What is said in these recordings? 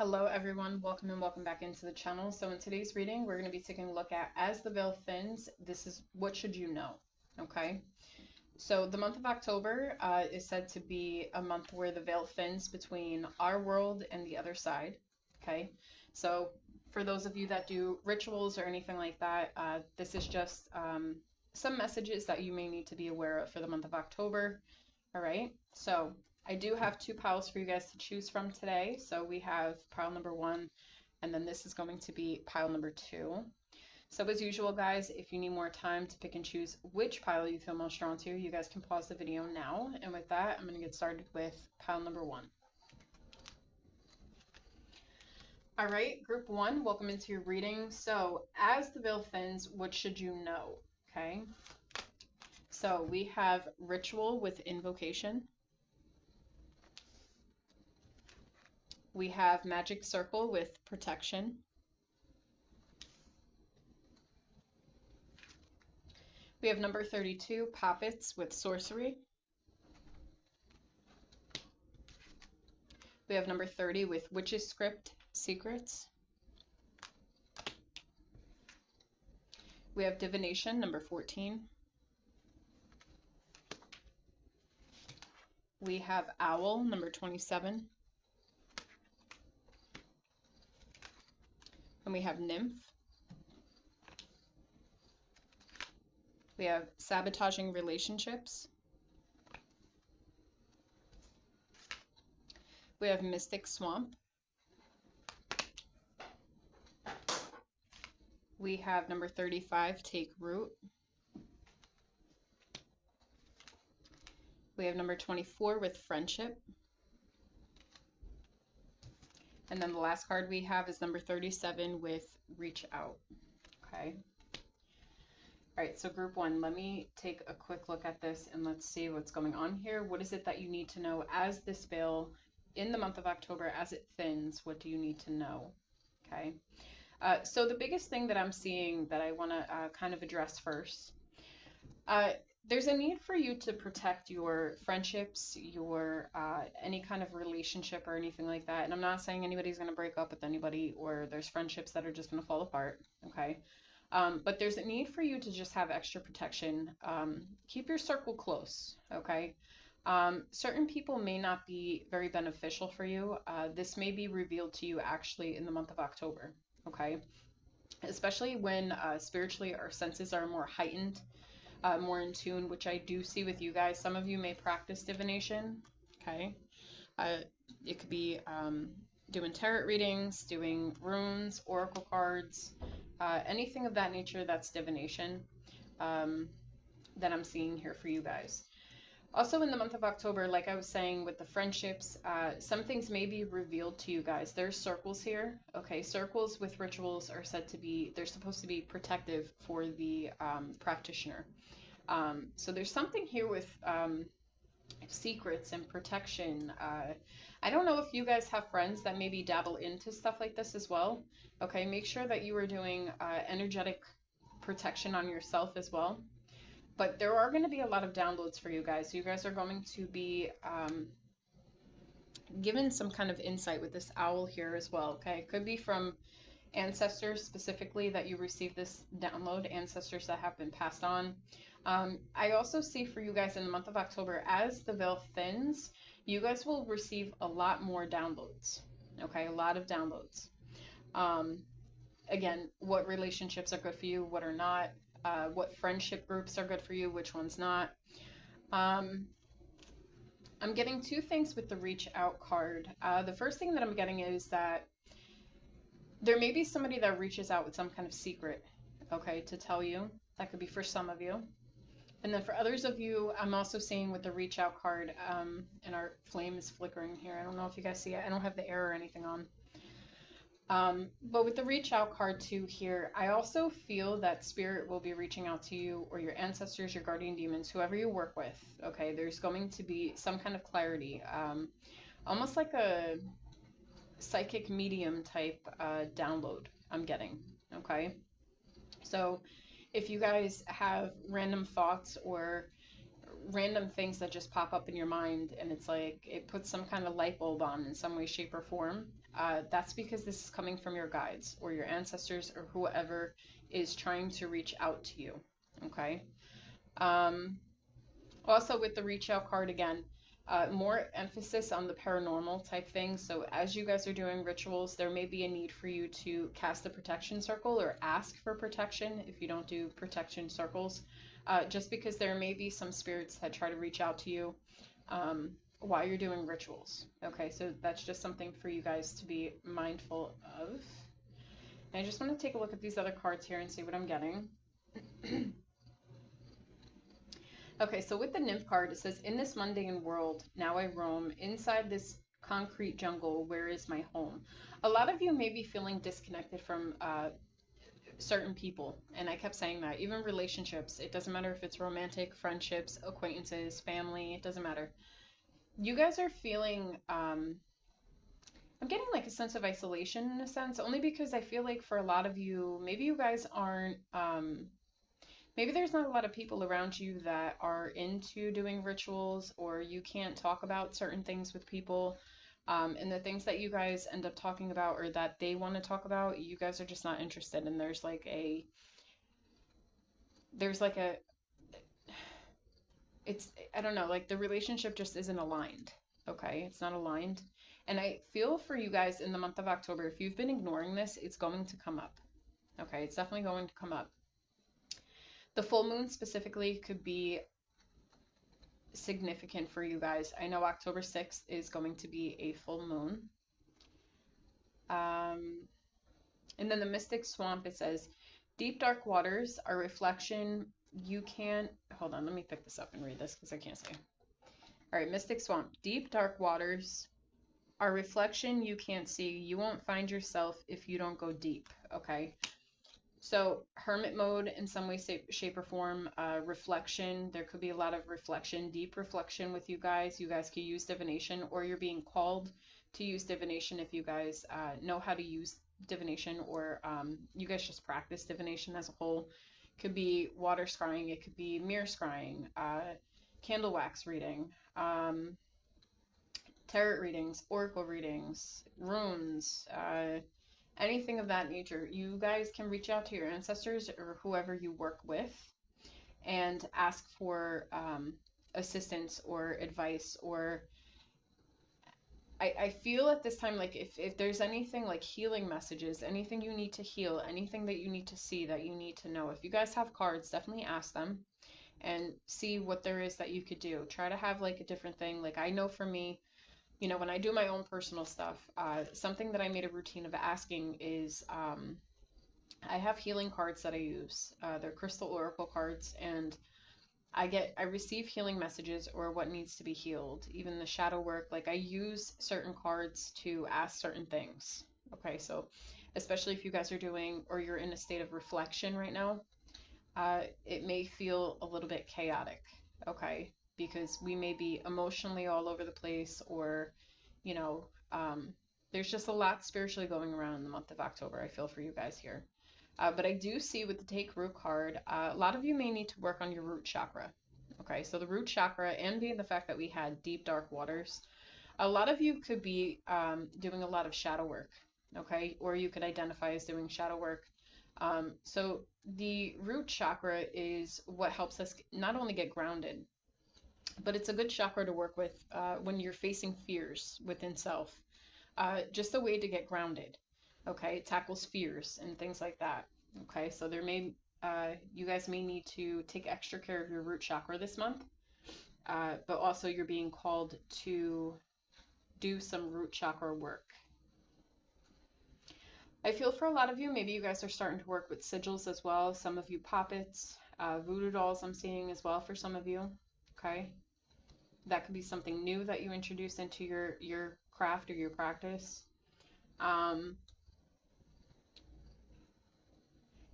Hello everyone, welcome and welcome back into the channel. So in today's reading, we're going to be taking a look at As the Veil Thins, this is what should you know, okay? So the month of October is said to be a month where the veil thins between our world and the other side, okay? So for those of you that do rituals or anything like that, this is just some messages that you may need to be aware of for the month of October. All right, so I do have two piles for you guys to choose from today. So we have pile number one, and then this is going to be pile number two. So as usual, guys, if you need more time to pick and choose which pile you feel most drawn to, you guys can pause the video now. And with that, I'm going to get started with pile number one. All right, group one, welcome into your reading. So as the veil thins, what should you know? Okay, so we have ritual with invocation. We have magic circle with protection. We have number 32, poppets with sorcery. We have number 30 with witch's script, secrets. We have divination, number 14. We have owl, number 27. And we have nymph. We have sabotaging relationships. We have mystic swamp. We have number 35, take root. We have number 24 with friendship. And then the last card we have is number 37 with reach out. Okay. All right, so group one, let me take a quick look at this and let's see what's going on here. What is it that you need to know as this veil in the month of October, as it thins? What do you need to know? Okay. So the biggest thing that I'm seeing that I want to kind of address first, there's a need for you to protect your friendships, your any kind of relationship or anything like that. And I'm not saying anybody's going to break up with anybody or there's friendships that are just going to fall apart, okay? But there's a need for you to just have extra protection. Keep your circle close, okay? Certain people may not be very beneficial for you. This may be revealed to you actually in the month of October, okay? Especially when spiritually our senses are more heightened, more in tune, which I do see with you guys. Some of you may practice divination, okay? It could be doing tarot readings, doing runes, oracle cards, anything of that nature that's divination that I'm seeing here for you guys. Also in the month of October, like I was saying with the friendships, some things may be revealed to you guys. There's circles here, okay? Circles with rituals are said to be, they're supposed to be protective for the practitioner. So there's something here with secrets and protection. I don't know if you guys have friends that maybe dabble into stuff like this as well. Okay, make sure that you are doing energetic protection on yourself as well. But there are going to be a lot of downloads for you guys. You guys are going to be given some kind of insight with this owl here as well, okay? It could be from ancestors specifically that you received this download, ancestors that have been passed on. I also see for you guys in the month of October, as the veil thins, you guys will receive a lot more downloads, okay? A lot of downloads. Again, what relationships are good for you, what are not, what friendship groups are good for you, which ones not. I'm getting two things with the reach out card. The first thing that I'm getting is that there may be somebody that reaches out with some kind of secret, okay, to tell you. That could be for some of you. And then for others of you, I'm also seeing with the reach out card, and our flame is flickering here. I don't know if you guys see it. I don't have the air or anything on. But with the reach out card too here, I also feel that spirit will be reaching out to you or your ancestors, your guardian demons, whoever you work with. Okay, there's going to be some kind of clarity, almost like a psychic medium type download I'm getting. Okay, so if you guys have random thoughts or random things that just pop up in your mind, and it's like it puts some kind of light bulb on in some way, shape, or form. That's because this is coming from your guides or your ancestors or whoever is trying to reach out to you. Okay. Um, Also, with the reach out card again, more emphasis on the paranormal type things. So, as you guys are doing rituals, there may be a need for you to cast the protection circle or ask for protection if you don't do protection circles, just because there may be some spirits that try to reach out to you while you're doing rituals. Okay, so that's just something for you guys to be mindful of. And I just want to take a look at these other cards here and see what I'm getting. Okay, so with the nymph card, it says, in this mundane world, now I roam. Inside this concrete jungle, where is my home? A lot of you may be feeling disconnected from certain people. And I kept saying that. Even relationships, it doesn't matter if it's romantic, friendships, acquaintances, family, it doesn't matter. You guys are feeling, I'm getting like a sense of isolation in a sense, only because I feel like for a lot of you, maybe you guys aren't, maybe there's not a lot of people around you that are into doing rituals, or you can't talk about certain things with people. And the things that you guys end up talking about or that they want to talk about, you guys are just not interested. And there's like a, it's, I don't know, like the relationship just isn't aligned. Okay, it's not aligned. And I feel for you guys in the month of October, if you've been ignoring this, it's going to come up. Okay, it's definitely going to come up. The full moon specifically could be significant for you guys. I know October 6th is going to be a full moon. And then the Mystic Swamp, it says, deep dark waters are reflection you can't, hold on, let me pick this up and read this because I can't say. All right, Mystic Swamp, deep dark waters are reflection you can't see. You won't find yourself if you don't go deep. Okay. So hermit mode in some way, shape, or form, reflection. There could be a lot of reflection, deep reflection with you guys. You guys could use divination, or you're being called to use divination if you guys know how to use divination, or you guys just practice divination as a whole. Could be water scrying, it could be mirror scrying, candle wax reading, tarot readings, oracle readings, runes, anything of that nature. You guys can reach out to your ancestors or whoever you work with and ask for assistance or advice, or I feel at this time like if there's anything like healing messages, anything you need to heal, anything that you need to see, that you need to know, if you guys have cards, definitely ask them and see what there is that you could do. Try to have like a different thing. Like I know for me, you know, when I do my own personal stuff, something that I made a routine of asking is I have healing cards that I use. They're crystal oracle cards, and I receive healing messages or what needs to be healed, even the shadow work. Like I use certain cards to ask certain things. Okay, so especially if you guys are doing or you're in a state of reflection right now, it may feel a little bit chaotic. Okay, because we may be emotionally all over the place, or, you know, there's just a lot spiritually going around in the month of October, I feel, for you guys here. But I do see with the Take Root card, a lot of you may need to work on your root chakra. Okay, so the root chakra, and being the fact that we had deep dark waters, a lot of you could be doing a lot of shadow work. Okay, or you could identify as doing shadow work. So the root chakra is what helps us not only get grounded, but it's a good chakra to work with when you're facing fears within self. Just a way to get grounded. Okay, it tackles fears and things like that. Okay, so there may you guys may need to take extra care of your root chakra this month, but also you're being called to do some root chakra work. I feel for a lot of you, maybe you guys are starting to work with sigils as well. Some of you poppets, voodoo dolls I'm seeing as well for some of you. Okay, that could be something new that you introduce into your craft or your practice.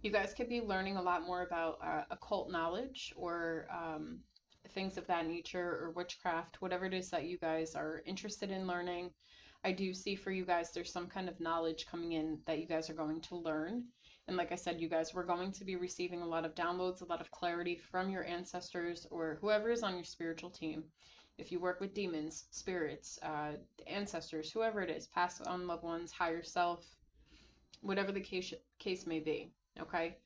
You guys could be learning a lot more about occult knowledge, or things of that nature, or witchcraft, whatever it is that you guys are interested in learning. I do see for you guys there's some kind of knowledge coming in that you guys are going to learn, And like I said, you guys, we're going to be receiving a lot of downloads, a lot of clarity from your ancestors or whoever is on your spiritual team. If you work with demons, spirits, ancestors, whoever it is, past on loved ones, higher self, whatever the case may be. Okay.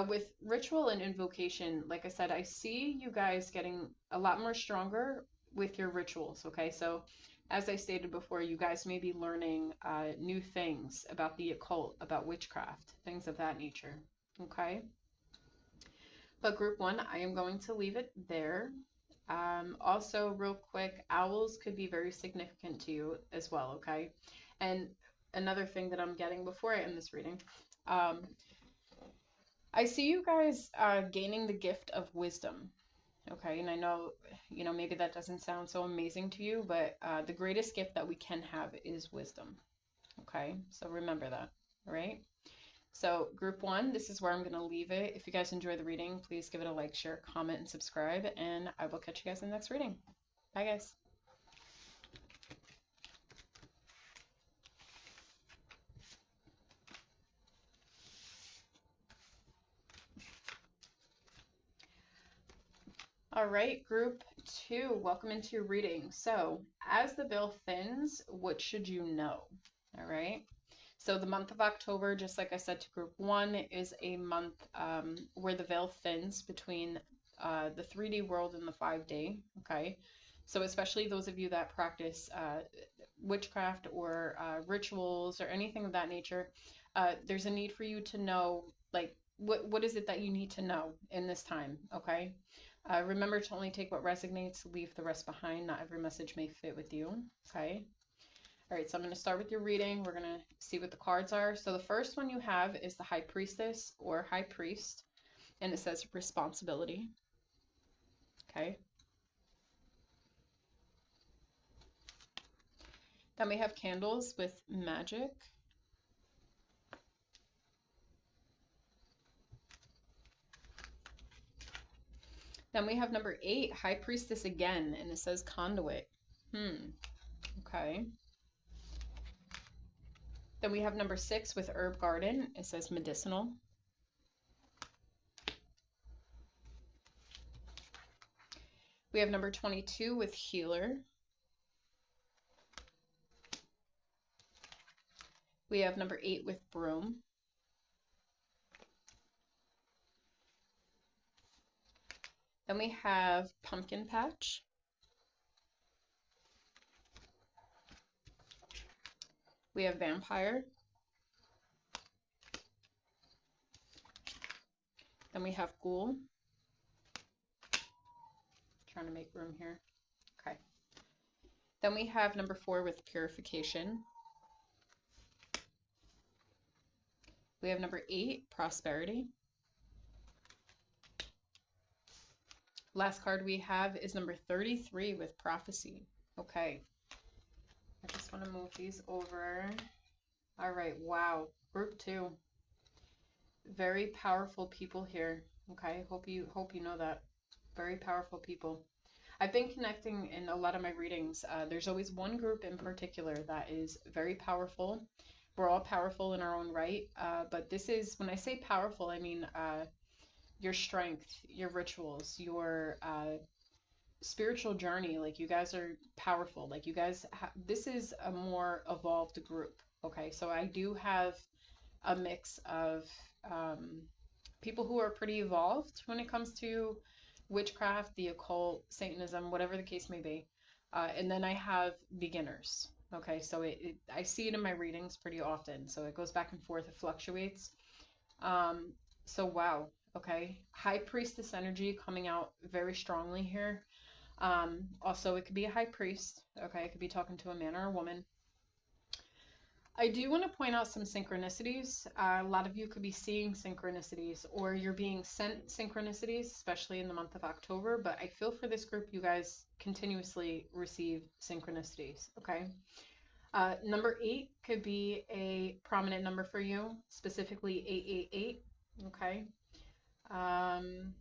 With ritual and invocation, like I said, I see you guys getting a lot more stronger with your rituals. Okay. So as I stated before, you guys may be learning new things about the occult, about witchcraft, things of that nature. Okay. But group one, I am going to leave it there. Also, real quick, owls could be very significant to you as well, okay? And another thing that I'm getting before I end this reading, I see you guys gaining the gift of wisdom, okay? And I know, maybe that doesn't sound so amazing to you, but the greatest gift that we can have is wisdom, okay? So remember that, all right? So group one, this is where I'm going to leave it. If you guys enjoy the reading, please give it a like, share, comment, and subscribe, and I will catch you guys in the next reading. Bye, guys. All right, group two, welcome into your reading. So as the veil thins, what should you know? All right. So the month of October, just like I said to group one, is a month where the veil thins between the 3D world and the 5D. Okay. So especially those of you that practice witchcraft or rituals or anything of that nature, there's a need for you to know, like, what is it that you need to know in this time, okay? Remember to only take what resonates, leave the rest behind. Not every message may fit with you, okay? All right, so I'm going to start with your reading. We're going to see what the cards are. So the first one you have is the High Priestess or High Priest, and it says responsibility, okay? Then we have candles with magic. Then we have number 8, High Priestess again, and it says conduit. Okay. Then we have number 6 with herb garden. It says medicinal. We have number 22 with healer. We have number 8 with broom. Then we have pumpkin patch. We have vampire. Then we have ghoul. Trying to make room here. Okay. Then we have number 4 with purification. We have number 8, prosperity. Last card we have is number 33 with prophecy. Okay. I just want to move these over. All right. Wow. Group 2. Very powerful people here. Okay. Hope you know that. Very powerful people. I've been connecting in a lot of my readings. There's always one group in particular that is very powerful. We're all powerful in our own right. But this is, when I say powerful, I mean your strength, your rituals, your spiritual journey. Like, you guys are powerful. Like, you guys, this is a more evolved group. Okay, so I do have a mix of people who are pretty evolved when it comes to witchcraft, the occult, Satanism, whatever the case may be. And then I have beginners. Okay, so I see it in my readings pretty often. So it goes back and forth, it fluctuates. So wow, okay. High Priestess energy coming out very strongly here. Also, it could be a high priest. Okay, it could be talking to a man or a woman. I do want to point out some synchronicities. A lot of you could be seeing synchronicities, or you're being sent synchronicities, especially in the month of October. But I feel for this group, you guys continuously receive synchronicities, okay? Number 8 could be a prominent number for you, specifically 888, okay? I'm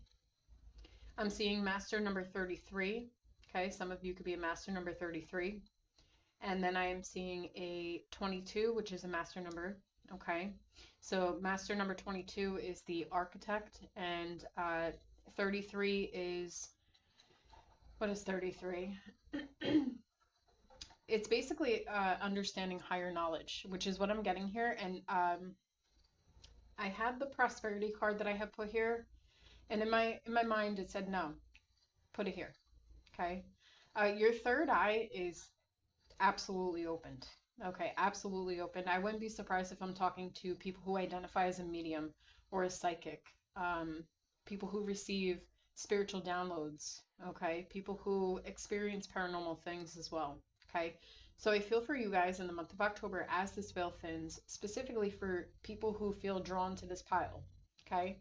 seeing master number 33, okay? Some of you could be a master number 33. And then I am seeing a 22, which is a master number Okay. So master number 22 is the architect, and 33 is, what is 33? It's basically understanding higher knowledge, which is what I'm getting here. And I had the prosperity card that I have put here, and in my mind it said no, put it here. Okay. Your third eye is absolutely opened. Okay, absolutely open. I wouldn't be surprised if I'm talking to people who identify as a medium or a psychic, people who receive spiritual downloads, okay, people who experience paranormal things as well, okay. So I feel for you guys in the month of October as this veil thins, specifically for people who feel drawn to this pile, okay.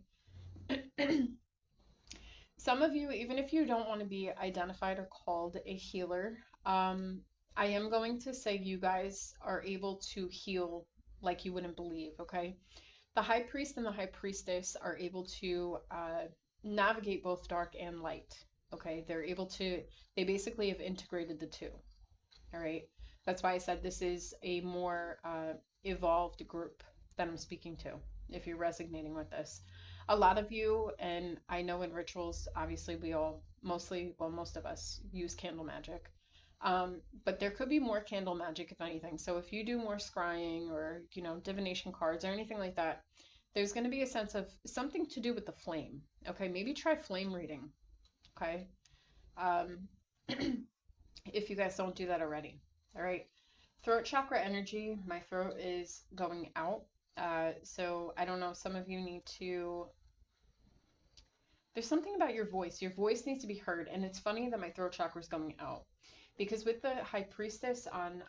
Some of you, even if you don't want to be identified or called a healer, I am going to say you guys are able to heal like you wouldn't believe, okay? The high priest and the high priestess are able to navigate both dark and light, okay? They basically have integrated the two, all right? That's why I said this is a more evolved group that I'm speaking to, if you're resonating with this. A lot of you, and I know in rituals, obviously we all mostly, well, most of us use candle magic. But there could be more candle magic if anything. So if you do more scrying or, divination cards or anything like that, there's going to be a sense of something to do with the flame. Okay, maybe try flame reading. Okay. Um, if you guys don't do that already. All right. Throat chakra energy. My throat is going out. So I don't know. Some of you need to. There's something about your voice. Your voice needs to be heard. And it's funny that my throat chakra is going out. Because with the High Priestess on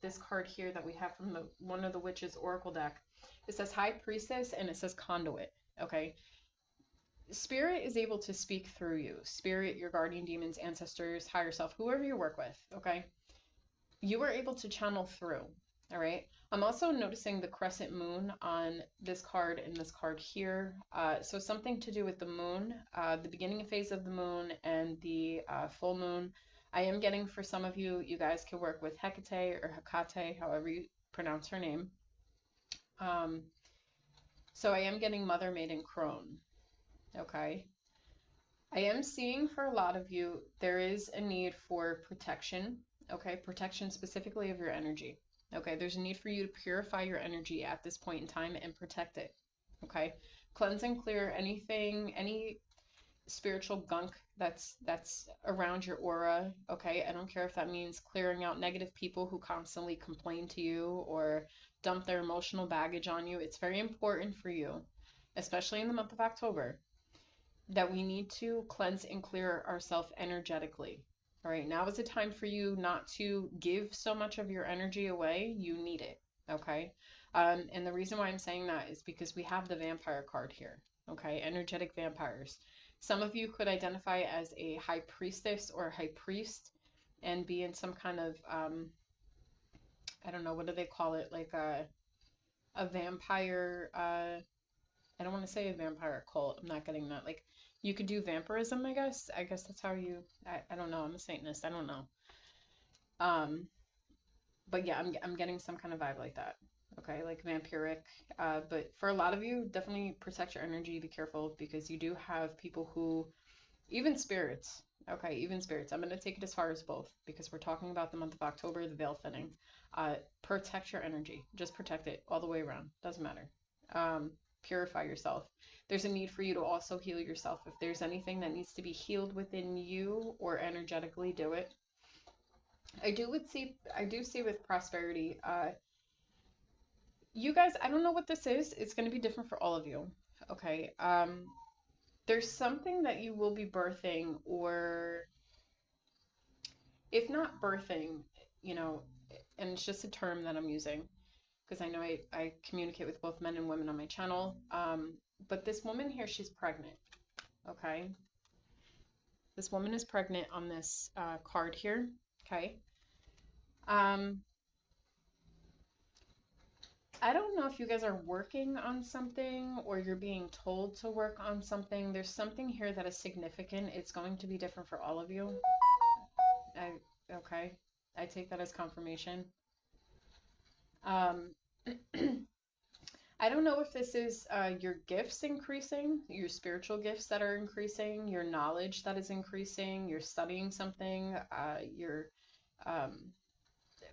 this card here that we have from one of the Witches Oracle deck, it says High Priestess and it says Conduit. Okay. Spirit is able to speak through you. Spirit, your guardian demons, ancestors, higher self, whoever you work with. Okay. You are able to channel through. All right. I'm also noticing the crescent moon on this card and this card here. So something to do with the moon, the beginning phase of the moon and the full moon. I am getting, for some of you, you guys can work with Hecate or Hecate, however you pronounce her name. So I am getting Mother, Maiden, Crone. Okay. I am seeing for a lot of you, there is a need for protection. Okay. Protection specifically of your energy. Okay. There's a need for you to purify your energy at this point in time and protect it. Okay. Cleanse and clear anything, any spiritual gunk that's around your aura. Okay, I don't care if that means clearing out negative people who constantly complain to you or dump their emotional baggage on you. It's very important for you, especially in the month of October, that we need to cleanse and clear ourselves energetically. All right, now is the time for you not to give so much of your energy away. You need it. Okay. And the reason why I'm saying that is because we have the vampire card here. Okay, energetic vampires. Some of you could identify as a high priestess or high priest and be in some kind of, I don't know, what do they call it? Like a vampire, I don't want to say a vampire cult. I'm not getting that. Like, you could do vampirism, I guess. I guess that's how you, I don't know. I'm a Satanist. I don't know. But yeah, I'm getting some kind of vibe like that. Okay, like vampiric. But for a lot of you, definitely protect your energy. Be careful because you do have people who, even spirits. Okay, even spirits. I'm going to take it as far as both because we're talking about the month of October, the veil thinning. Protect your energy. Just protect it all the way around. Doesn't matter. Purify yourself. There's a need for you to also heal yourself. If there's anything that needs to be healed within you or energetically, do it. I do see with prosperity, you guys, I don't know what this is. It's going to be different for all of you. Okay. There's something that you will be birthing, or if not birthing, and it's just a term that I'm using because I know I communicate with both men and women on my channel. But this woman here, she's pregnant. Okay. This woman is pregnant on this card here. Okay. I don't know if you guys are working on something or you're being told to work on something. There's something here that is significant. It's going to be different for all of you. Okay. I take that as confirmation. I don't know if this is your gifts increasing, your spiritual gifts that are increasing, your knowledge that is increasing, you're studying something, you're um,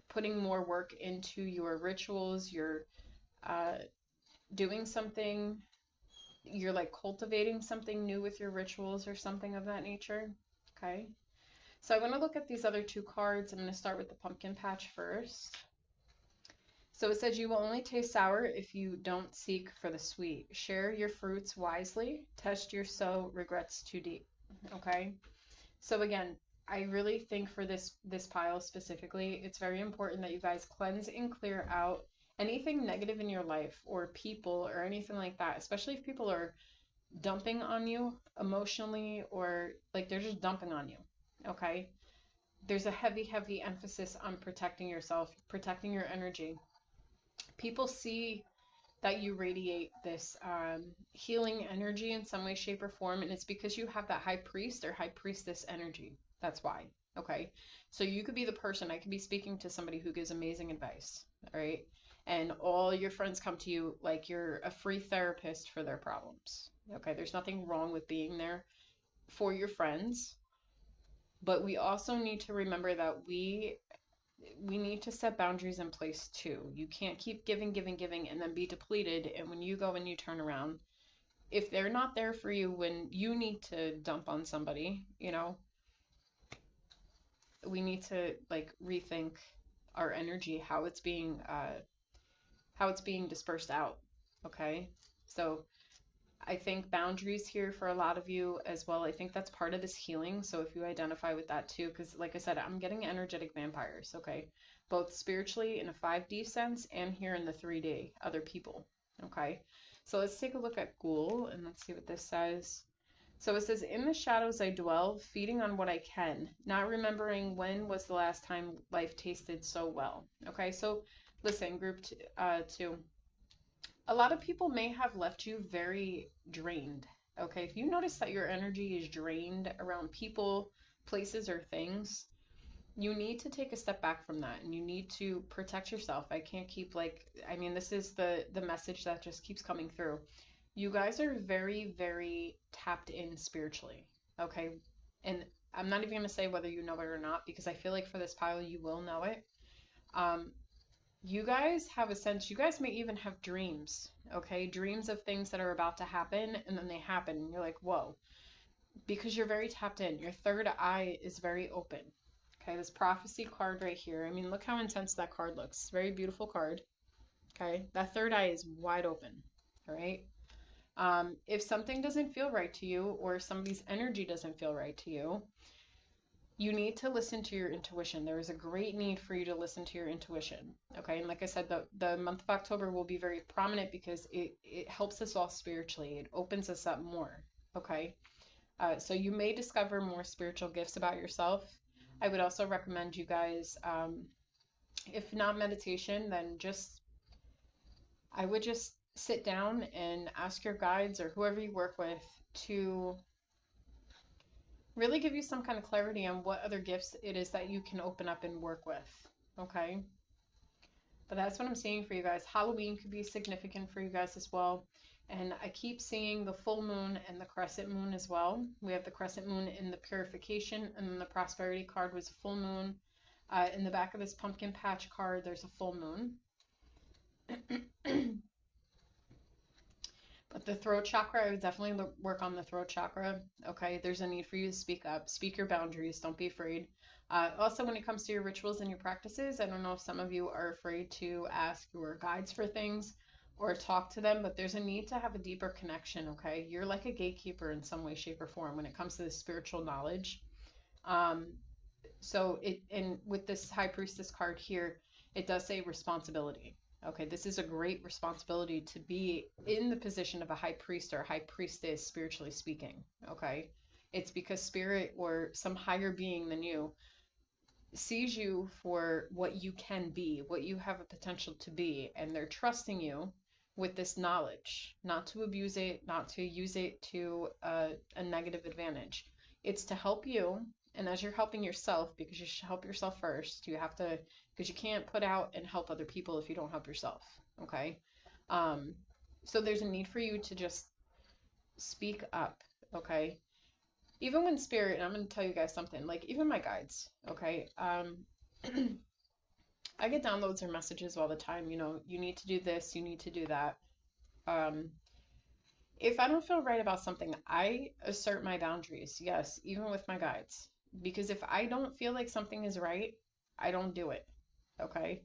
putting more work into your rituals, you're uh, doing something, you're like cultivating something new with your rituals or something of that nature. Okay. So I want to look at these other two cards. I'm going to start with the pumpkin patch first. So it says you will only taste sour if you don't seek for the sweet. Share your fruits wisely. Test your sow regrets too deep. Okay. So again, I really think for this pile specifically, it's very important that you guys cleanse and clear out anything negative in your life or people or anything like that, especially if people are dumping on you emotionally or like they're just dumping on you. Okay. There's a heavy, heavy emphasis on protecting yourself, protecting your energy. People see that you radiate this healing energy in some way, shape, or form, and it's because you have that high priest or high priestess energy. That's why. Okay. So you could be the person, I could be speaking to somebody who gives amazing advice. All right. And all your friends come to you like you're a free therapist for their problems. Okay. There's nothing wrong with being there for your friends. But we also need to remember that we need to set boundaries in place too. You can't keep giving, giving, giving, and then be depleted. And when you go and you turn around, if they're not there for you when you need to dump on somebody, you know, we need to like rethink our energy, how it's being dispersed out. Okay, so I think boundaries here for a lot of you as well. I think that's part of this healing. So if you identify with that too, because like I said, I'm getting energetic vampires, okay? Both spiritually in a 5D sense and here in the 3D, other people, okay? So let's take a look at Ghoul and let's see what this says. So it says, in the shadows I dwell, feeding on what I can, not remembering when was the last time life tasted so well. Okay, so listen, two. A lot of people may have left you very drained. Okay, if you notice that your energy is drained around people, places, or things, you need to take a step back from that and you need to protect yourself. I can't keep like, I mean, this is the message that just keeps coming through. You guys are very, very tapped in spiritually. Okay, and I'm not even going to say whether you know it or not because I feel like for this pile you will know it. Um, you guys have a sense, you guys may even have dreams, okay? Dreams of things that are about to happen and then they happen and you're like, whoa, because you're very tapped in. Your third eye is very open. Okay, this prophecy card right here. I mean, look how intense that card looks. Very beautiful card. Okay, that third eye is wide open. All right. If something doesn't feel right to you or somebody's energy doesn't feel right to you, you need to listen to your intuition. There is a great need for you to listen to your intuition. Okay. And like I said, the month of October will be very prominent because it helps us all spiritually. It opens us up more. Okay. So you may discover more spiritual gifts about yourself. I would also recommend you guys, if not meditation, then I would just sit down and ask your guides or whoever you work with to really give you some kind of clarity on what other gifts it is that you can open up and work with. Okay. But that's what I'm seeing for you guys. Halloween could be significant for you guys as well. And I keep seeing the full moon and the crescent moon as well. We have the crescent moon in the purification, and then the prosperity card was a full moon. In the back of this pumpkin patch card, there's a full moon. But the throat chakra, I would definitely work on the throat chakra. Okay, there's a need for you to speak up, speak your boundaries, don't be afraid. Also, when it comes to your rituals and your practices, I don't know if some of you are afraid to ask your guides for things or talk to them, but there's a need to have a deeper connection, okay? You're like a gatekeeper in some way, shape, or form when it comes to the spiritual knowledge. And with this High Priestess card here, it does say responsibility. Okay, this is a great responsibility to be in the position of a high priest or high priestess, spiritually speaking. Okay, it's because spirit or some higher being than you sees you for what you can be, what you have a potential to be, and they're trusting you with this knowledge, not to abuse it, not to use it to a negative advantage. It's to help you, and as you're helping yourself, because you should help yourself first, you have to, because you can't put out and help other people if you don't help yourself, okay? So there's a need for you to just speak up, okay? Even when spirit, and I'm going to tell you guys something, like even my guides, okay? I get downloads or messages all the time, you know, you need to do this, you need to do that. Um, if I don't feel right about something, I assert my boundaries, yes, even with my guides. Because if I don't feel like something is right, I don't do it, okay?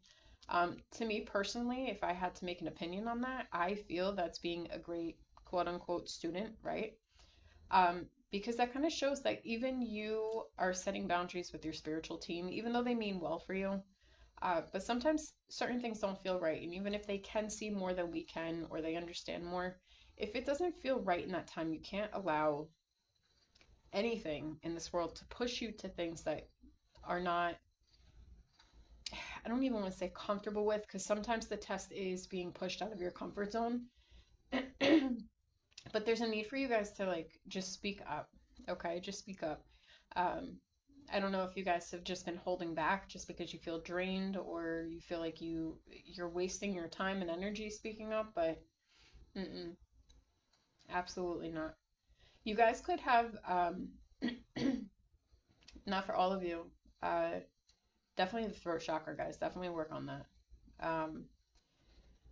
To me personally, if I had to make an opinion on that, I feel that's being a great quote unquote student, right? Because that kind of shows that even you are setting boundaries with your spiritual team, even though they mean well for you. But sometimes certain things don't feel right. And even if they can see more than we can, or they understand more, if it doesn't feel right in that time, you can't allow anything in this world to push you to things that are not, I don't even want to say comfortable with, because sometimes the test is being pushed out of your comfort zone. But there's a need for you guys to like just speak up. Okay, just speak up. Um, I don't know if you guys have just been holding back just because you feel drained or you feel like you're wasting your time and energy speaking up, but mm-mm, absolutely not. You guys could have not for all of you. Uh, definitely the throat chakra, guys. Definitely work on that. Um,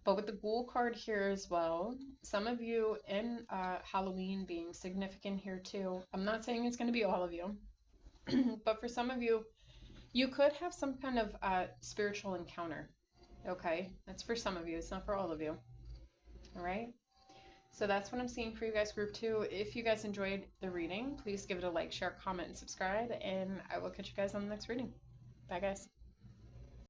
but with the Ghoul card here as well, some of you in Halloween being significant here too. I'm not saying it's going to be all of you, but for some of you, you could have some kind of spiritual encounter. Okay, that's for some of you. It's not for all of you. All right. So that's what I'm seeing for you guys, group two. If you guys enjoyed the reading, please give it a like, share, comment, and subscribe. And I will catch you guys on the next reading. Bye, guys.